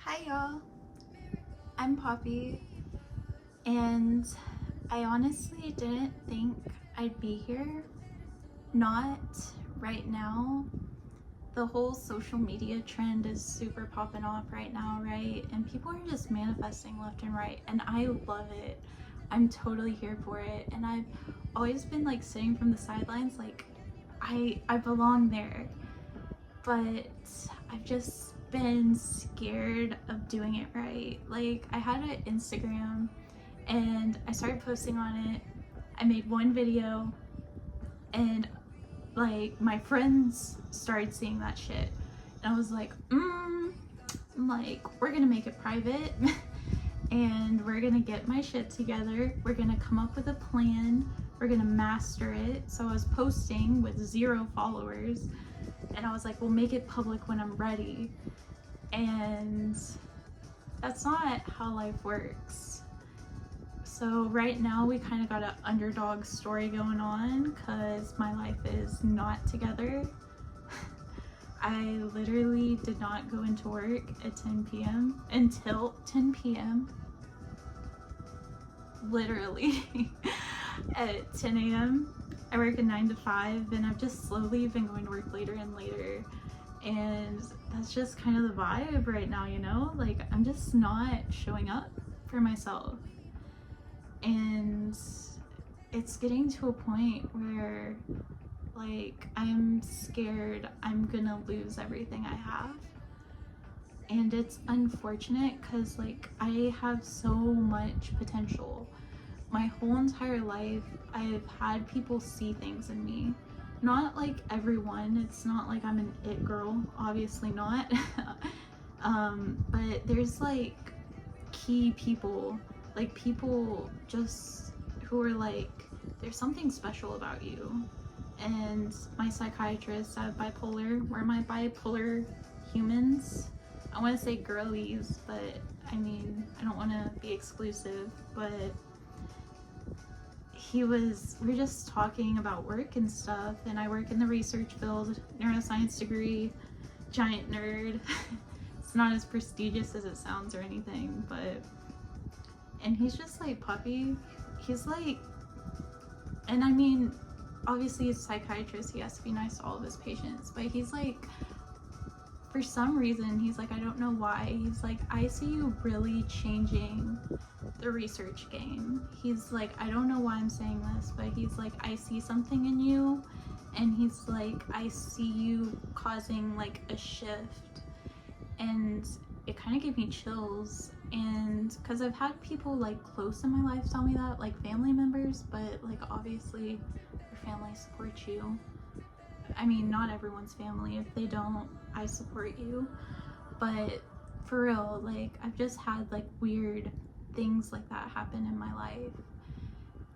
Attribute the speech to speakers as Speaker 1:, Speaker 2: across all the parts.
Speaker 1: Hi y'all, I'm Poppy, and I honestly didn't think I'd be here. Not right now. The whole social media trend is super popping off right now, right? And people are just manifesting left and right, and I love it. I'm totally here for it, and I've always been like sitting from the sidelines like I belong there. But I've just been scared of doing it right. Like, I had an Instagram and I started posting on it. I made one video and like my friends started seeing that shit. And I was like, we're gonna make it private and we're gonna get my shit together. We're gonna come up with a plan. We're gonna master it. So I was posting with 0 followers and I was like, we'll make it public when I'm ready. And that's not how life works. So right now we kind of got an underdog story going on because my life is not together. I literally did not go into work at 10 p.m. until 10 p.m. Literally at 10 a.m. I work a 9 to 5 and I've just slowly been going to work later and later. And that's just kind of the vibe right now, you know? Like, I'm just not showing up for myself. And it's getting to a point where, like, I'm scared I'm gonna lose everything I have. And it's unfortunate because, like, I have so much potential. My whole entire life, I've had people see things in me. Not like everyone, it's not like I'm an it girl, obviously not. But there's like key people, like people just who are like, there's something special about you. And my psychiatrist at Bipolar, we're my bipolar humans. I want to say girlies, but I mean, I don't want to be exclusive, but we were just talking about work and stuff, and I work in the research field, neuroscience degree, giant nerd. It's not as prestigious as it sounds or anything, but, and he's just like, Puppy, he's like, and I mean, obviously he's a psychiatrist, he has to be nice to all of his patients, but he's like, for some reason, he's like, I don't know why, he's like, I see you really changing the research game. He's like, I don't know why I'm saying this, but he's like, I see something in you, and he's like, I see you causing like a shift. And it kind of gave me chills. And because I've had people like close in my life tell me that, like family members, but like obviously your family supports you. I mean, not everyone's family. If they don't, I support you. But for real, like, I've just had like weird things like that happen in my life.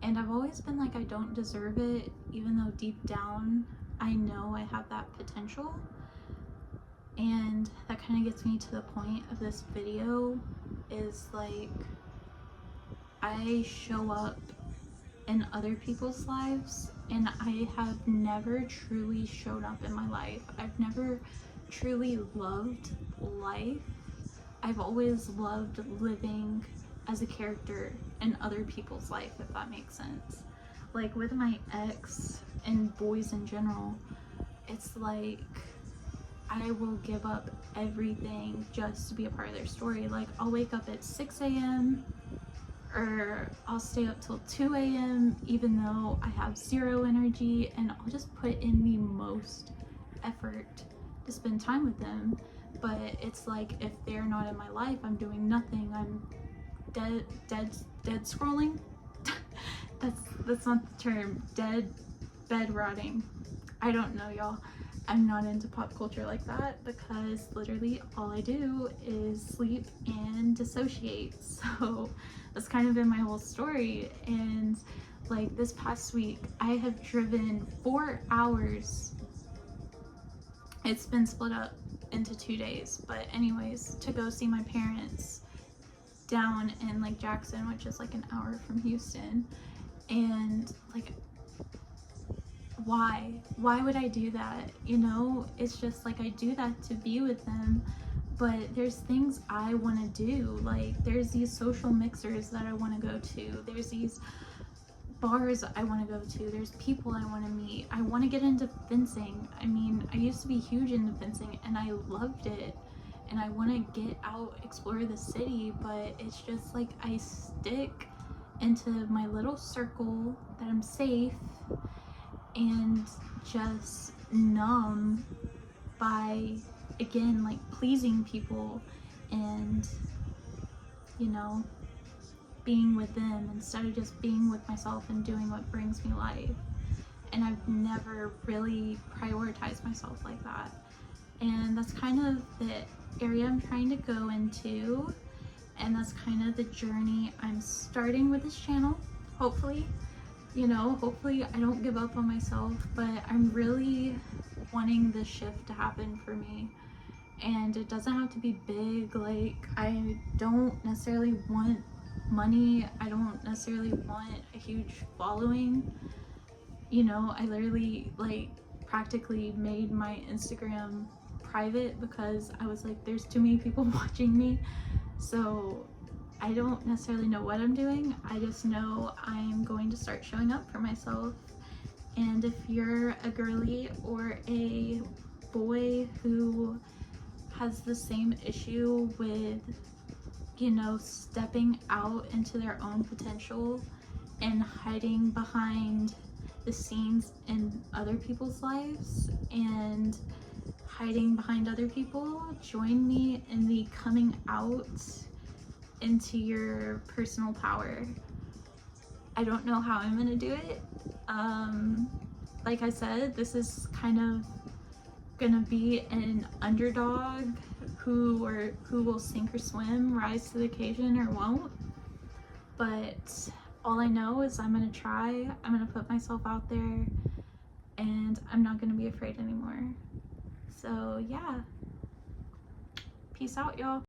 Speaker 1: And I've always been like, I don't deserve it, even though deep down I know I have that potential. And that kind of gets me to the point of this video, is like, I show up in other people's lives and I have never truly shown up in my life. I've never truly loved life. I've always loved living as a character in other people's life, if that makes sense. Like with my ex and boys in general, it's like I will give up everything just to be a part of their story. Like, I'll wake up at 6 a.m. or I'll stay up till 2 a.m. even though I have 0 energy, and I'll just put in the most effort to spend time with them. But it's like, if they're not in my life, I'm doing nothing. I'm dead scrolling. that's not the term. Dead bed rotting. I don't know, y'all. I'm not into pop culture like that because literally all I do is sleep and dissociate. So that's kind of been my whole story. And like this past week, I have driven 4 hours. It's been split up into 2 days, but anyways, to go see my parents down in like Jackson, which is like an hour from Houston. And like, why would I do that? You know, it's just like, I do that to be with them, but there's things I want to do. Like, there's these social mixers that I want to go to. There's these bars I want to go to. There's people I want to meet. I want to get into fencing. I mean, I used to be huge into fencing and I loved it. And I want to get out, explore the city, but it's just like I stick into my little circle that I'm safe and just numb by, again, like pleasing people and, you know, being with them instead of just being with myself and doing what brings me life. And I've never really prioritized myself like that. And that's kind of the area I'm trying to go into. And that's kind of the journey I'm starting with this channel. Hopefully, you know, hopefully I don't give up on myself, but I'm really wanting this shift to happen for me. And it doesn't have to be big. Like, I don't necessarily want money. I don't necessarily want a huge following. You know, I literally like practically made my Instagram private because I was like, there's too many people watching me. So I don't necessarily know what I'm doing. I just know I'm going to start showing up for myself. And if you're a girly or a boy who has the same issue with, you know, stepping out into their own potential and hiding behind the scenes in other people's lives and hiding behind other people, join me in the coming out into your personal power. I don't know how I'm gonna do it. Like I said, this is kind of gonna be an underdog who will sink or swim, rise to the occasion or won't. But all I know is I'm gonna try, I'm gonna put myself out there, and I'm not gonna be afraid anymore. So yeah, peace out, y'all.